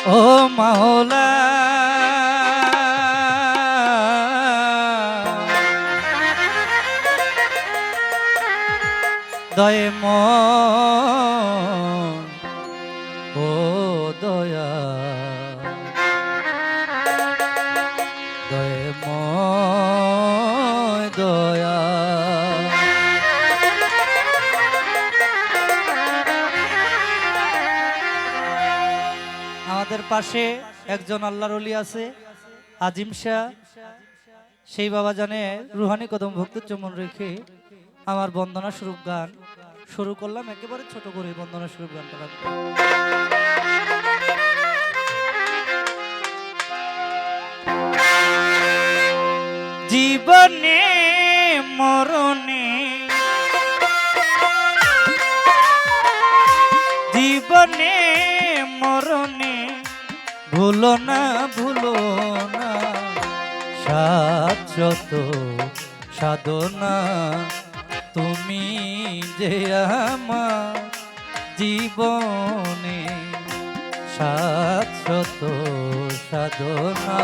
ও মাওলা দয়ে মন ও দয়া দয়ে ময় দয়া আমাদের পাশে একজন আল্লাহর ওলি আছে আজিম শাহ, সেই বাবা জানে রুহানি কদম ভক্ত চমন রেখে আমার বন্দনা স্বরূপ গান শুরু করলাম। একেবারে ছোট করে বন্দনা স্বরূপ গানটা রাখবো। জীবনে মরণে জীবনে মরণে ভুলো না শাশ্বত সাধনা তুমি যে আমার জীবনে শাশ্বত সাধনা।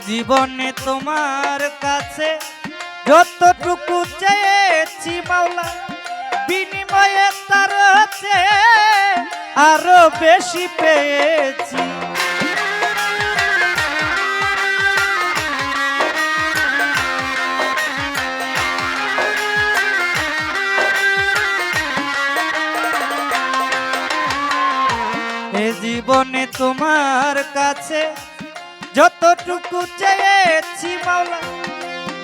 জীবনে তোমার কাছে যতটুকু চেয়েছি মাওলা, বিনিময়ে তার চেয়ে আরো বেশি পেয়েছি। এ জীবনে তোমার কাছে যতটুকু চেয়েছি মাওলা,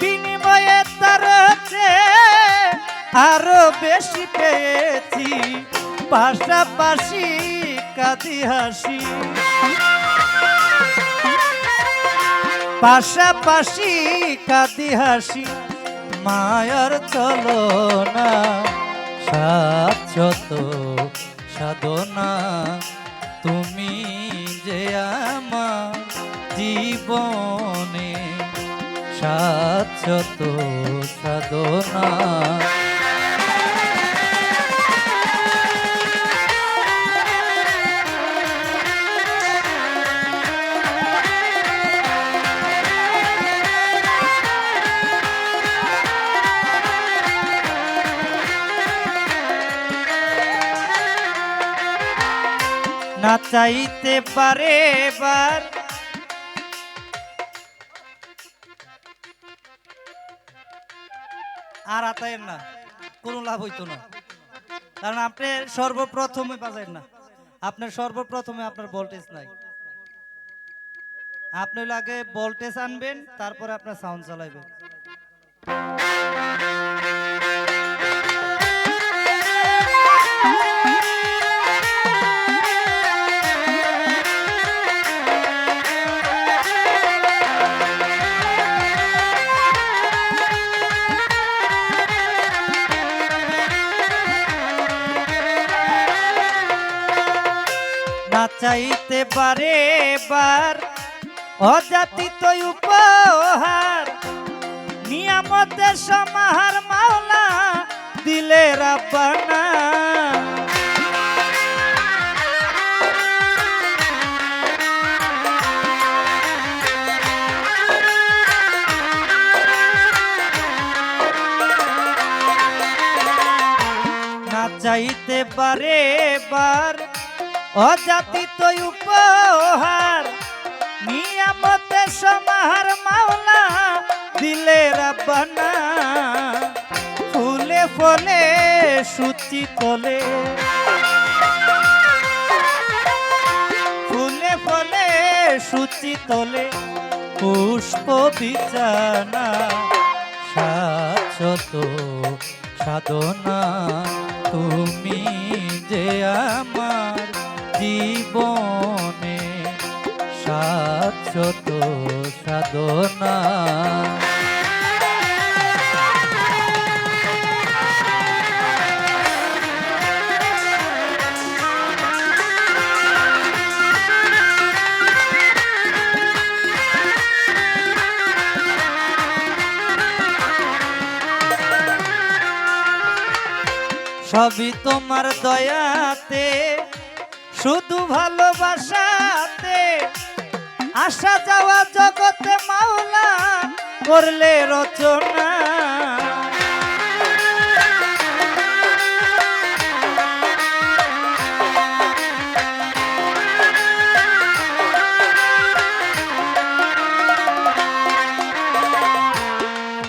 বিনিময়ে তার চেয়ে আরো বেশি পেয়েছি। পাশাপাশি কাঁদি হাসি, পাশাপাশি কাঁদি হাসি, মায়ার চলো না শাশ্বত সাধনা তুমি যে আমার জীবনে শাশ্বত সাধনা। না চাইতে পারে বার আর আতায়েন না, কোনো লাভ হইতো না, কারণ আপনি সর্বপ্রথমে বাজাইন না, আপনার সর্বপ্রথমে আপনার ভোল্টেজ নাই। আপনি আগে ভোল্টেজ আনবেন, তারপরে আপনার সাউন্ড চালাইবেন। না চাইতে পারে বার অযাচিত উপহার, নিয়ামতের সমাহার মাওলা দিলে রাব্বানা। না চাইতে পারে বার অযাচিত উপহার, নিয়ামতে সমাহার মাওলা দিলে রাব্বানা। ফুলে ফলে সূচি তলে, ফুলে ফলে সূচি তলে পুষ্প বিছানা শাশ্বত সাধনা তুমি যে আমার জীবনে শাশ্বত সাধনা। সবই তোমার দয়াতে, শুধু ভালোবাসাতে, আসা যাওয়া জগতে মাওলা করলে রচনা।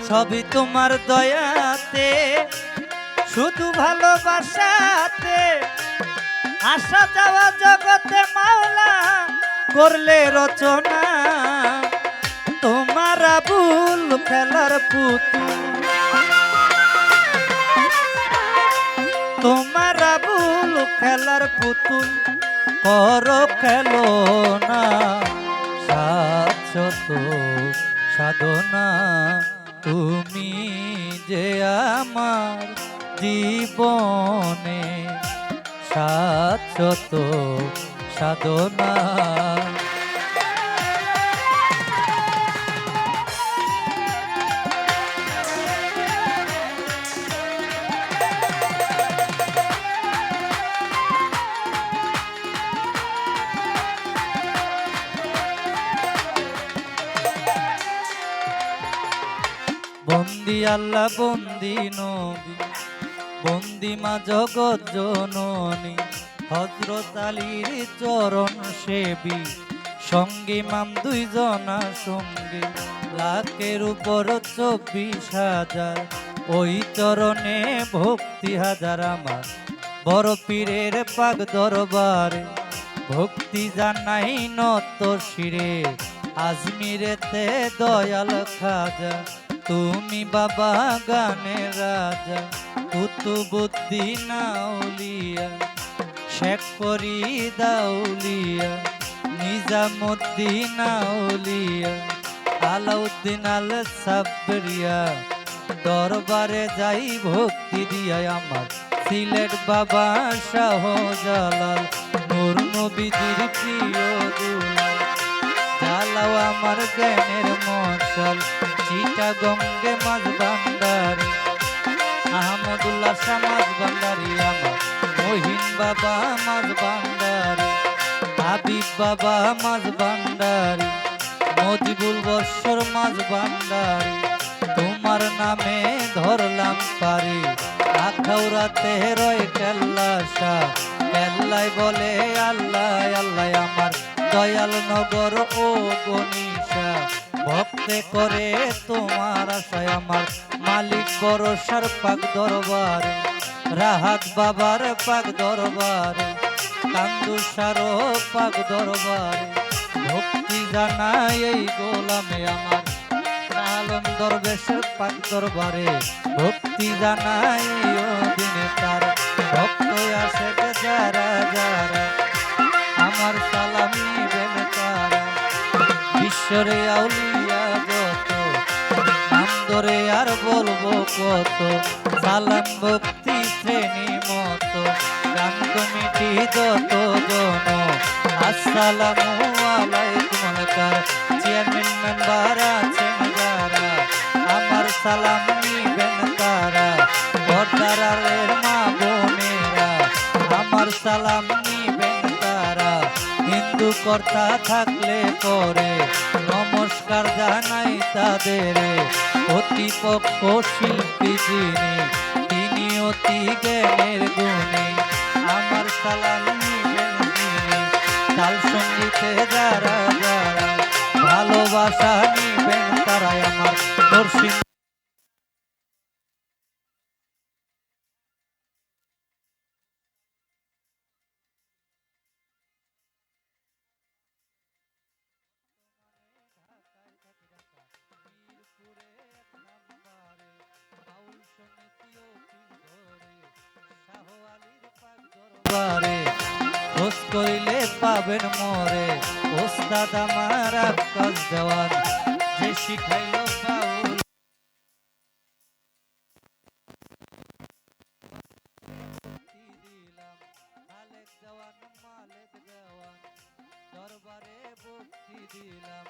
সবই তোমার দয়াতে, শুধু ভালোবাসাতে, আসা যাওয়া জগতে মাওলা করলে রচনা। তোমার আবুল খেলার পুতুল, তোমার আবুল খেলার পুতুল করো খেলো না। শাশ্বত সাধনা তুমি যে আমার জীবনে, শাশ্বত সাধনা। বন্দি আল্লাহ বন্দি নবী, বন্দি মা জগৎ জননী, হযরত আলীর চরণ সেবী, সঙ্গী মাম দুইজনা সঙ্গী, লাখের উপর 24,000, ওই চরণে ভক্তি হাজার আমার। বড় পীরের পাক দরবারে ভক্তি জানাই নত শিরে, আজমিরেতে দয়াল খাজা তুমি বাবা গানের রাজা। কুতুবুদ্দিন আউলিয়া, শেখ ফরিদ আউলিয়া, নিজামুদ্দিন আউলিয়া, আলাউদ্দিন আল সাবরিয়া, দরবারে যাই ভক্তি দিয়া আমার। সিলেট বাবা শাহজালাল, নূর নবীজির প্রিয় দুলাল, জ্বালাও আমার জ্ঞানের মশাল। চিটাগঙ্গে মাঝ ভান্ডারি, আহমদুল্লাহ শাহ মাঝ ভান্ডারি আমার। মহিন বাবা মাঝ ভান্ডারি, হাবিব বাবা মাঝ ভান্ডারি, মজিবুল বৎসর মাঝ ভান্ডারি। তোমার নামে ধরলাম পারি, আখাউরাতে রয় কেল্লা শাহ, কেল্লায় বলে আল্লাহ আল্লাহ আমার। দয়াল নগর ও গনিশা, ভক্তে করে তোমার আশায় আমার। মালিক বরসার পাক দরবারে, রাহাত বাবার পাক দরবারে, কান্দুসারও পাক দরবারে ভক্তি জানাই এই গোলামে আমার। আলম দরবেশের পাক দরবারে ভক্তি জানাই ও দিনে তার। ভক্ত আসে যারা যারা আমার সালাম নিবেন তারা। বিশ্বরে আউলিয়া যত, নাম ধরে আর বলবো কত। সালাম ভক্তি শ্রেণী মত, গান কমিটি যত জন, আসসালামু আলাইকুম আলাইকার। চেয়ারম্যান মেম্বার আছেন যারা, আমার সালাম নিবেন তারা। বর্দারের মা বোনেরা, আমার সালাম নিবেন তারা। হিন্দু কর্তা থাকলে করে নমস্কার জানাই তাদের। প্রতিপক্ষ শিল্পী যিনি, তিনি অতি জ্ঞানের গুণী, আমার সালাম নিবেন তিনি। তাল সঙ্গীতে যারা যারা ভালোবাসা নিবেন তারাই আমার। দর্শী খোঁজ করিলে পাবেন মোরে, ওস্তাদ আমার আব্বাস দেওয়ান, যে শিখাইল বাউল। দিলাম খালেক দেওয়ান মালেক দেওয়ান, দরবারে ভক্তি দিলাম।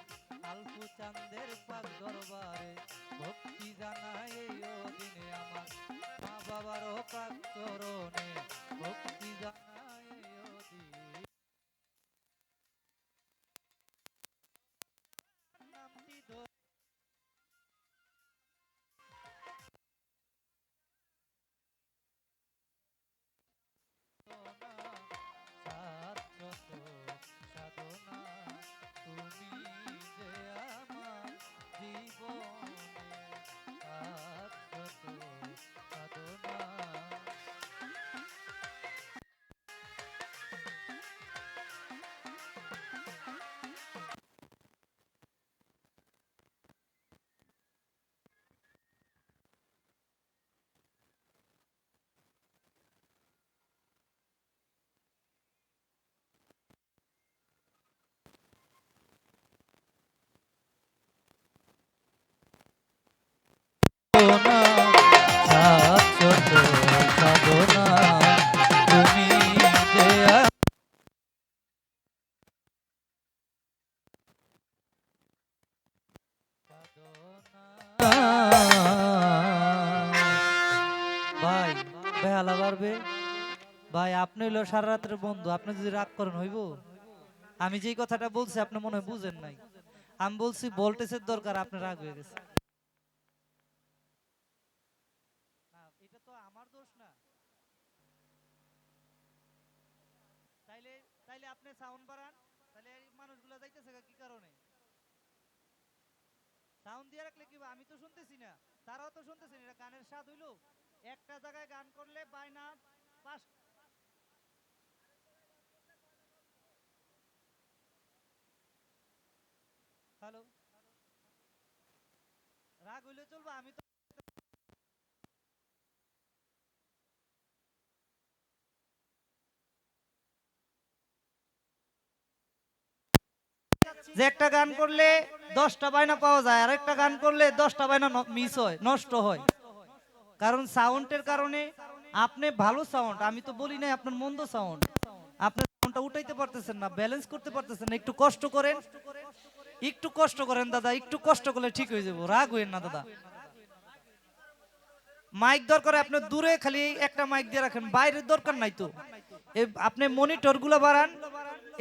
আলফু চান্দের পাক দরবারে ভক্তি জানাই এই দিনে আমার। বাবারও প্রান্তরণে ভক্তি জানাই নামটি ধরে শাশ্বত সাধনা তুমি যে আমার জীবনে শাশ্বত সাধনা। শাশ্বত সাধনা তুমি যে ভাই বেহালা পারবে ভাই, আপনি হইলো সারা রাতের বন্ধু, আপনি যদি রাগ করেন হইব? আমি যেই কথাটা বলছি আপনি মনে হয় বুঝেন নাই। আমি বলছি ভোল্টেজের দরকার, আপনি রাগ হয়ে গেছে। না, এটা তো আমার দোষ না। তাইলে তাইলে আপনি সাউন্ড বাড়ান, তাহলে এই মানুষগুলো যাইতেছে কি কারণে? সাউন্ড দিয়ে রাখলে কি আমি তো শুনতেছি না, তারাও তো শুনতেছে না। এটা গানের স্বাদ হইলো, একটা জায়গায় গান করলে বায়না পাঁচ। হ্যালো, রাগ হইলে চলবে? আমি তো যে একটা গান করলে 10টা বায়না পাওয়া যায়, আর একটা গান করলে 10টা বায়না মিস হয়, নষ্ট হয়। কারণ সাউন্ডের কারণে আপনি ভালো সাউন্ড, আমি তো বলি নাই আপনার মন্দ সাউন্ড, আপনি সাউন্ডটা উঠাইতে পারতেছেন না, ব্যালেন্স করতে পারতেছেন না। একটু কষ্ট করেন, একটু কষ্ট করেন দাদা, একটু কষ্ট করলে ঠিক হয়ে যাবো। রাগ হইেন না দাদা। মাইক দরকার আপনি দূরে খালি একটা মাইক দিয়ে রাখেন, বাইরের দরকার নাই তো। আপনি মনিটর গুলা বাড়ান,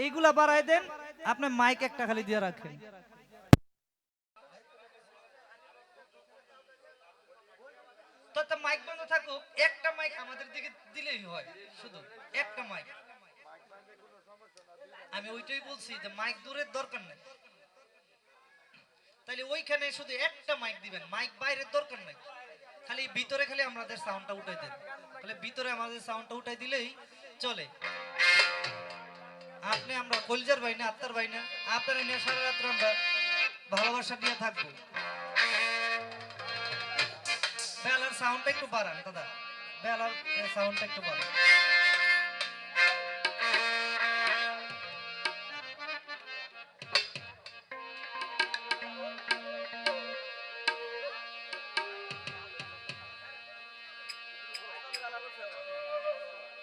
এইগুলা বাড়াই দেন, আপনি মাইক একটা খালি দিয়ে রাখেন। তো মাইক বন্ধ থাকুক, একটা মাইক আমাদের দিকে দিলেই হয়, শুধু একটা মাইক। আমি ওইটাই বলছি যে মাইক দূরের দরকার নাই, তাহলে ওইখানে শুধু একটা মাইক দিবেন, মাইক বাইরের দরকার নাই। খালি ভিতরে খালি আমাদের সাউন্ডটা উঠাই দেন, তাহলে ভিতরে আমাদের সাউন্ডটা উঠাই দিলেই চলে। আপনি আমরা কলজার ভাই না, আত্মার ভাই না, আপনারা নিয়ে সারা রাত্র আমরা ভালোবাসা নিয়ে থাকবো। বেলার সাউন্ডটা একটু বাড়ান দাদা, বেলার সাউন্ডটা একটু বাড়ান।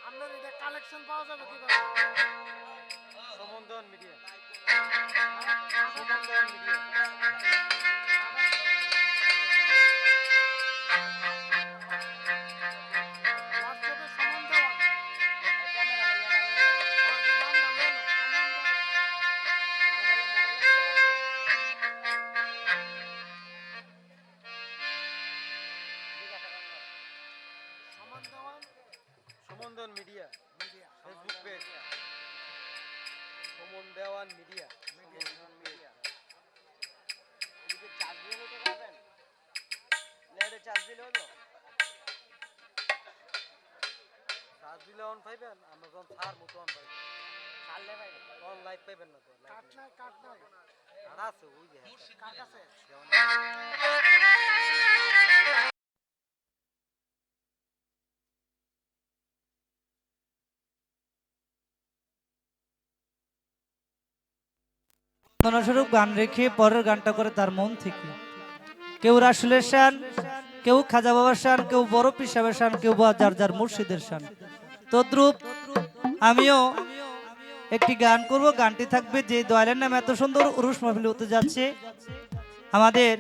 আপনার এটা কালেকশন পাওয়া যাবে কিভাবে? সমন্দন মিডিয়া, সমন্দন মিডিয়া। হোয়াটসঅ্যাপে সমন দেওয়া সমন দেওয়ান, সমন্দন মিডিয়া মিডিয়া ফেসবুক পেজ, সমন দেওয়ান মিডিয়া মিডিয়া। এদিকে চার্জ দিয়ে নিতে পারবেন, নেটে চার্জ দিলে হলো, চার্জ দিলে অন পাইবেন, আমরা যখন ছাড় মতো অন পাইবেন, ছাড়লে পাইবেন, অন লাইট পাইবেন না তো। কাট নাই, কাট নাই, আর আছে ওই যে কাট আছে। স্বরূপ গান রেখে পরের গানটা করে তার মন থেকে। কেউ রাসূলের শান, কেউ খাজা বাবার শান, কেউ বড় পীর সাহেবের শান, কেউ বা যার যার মুর্শিদের শান। তদ্রূপ আমিও একটি গান করব, গানটি থাকবে যে দয়ালের নামে এত সুন্দর উরুস মাহফিল হতে যাচ্ছে। আমাদের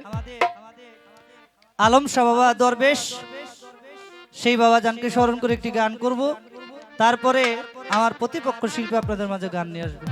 আলম শাহ বাবা দরবেশ সেই বাবাজানকে স্মরণ করে একটি গান করব, তারপরে আমার প্রতিপক্ষ শিল্পী আপনাদের মাঝে গান নিয়ে আসবে।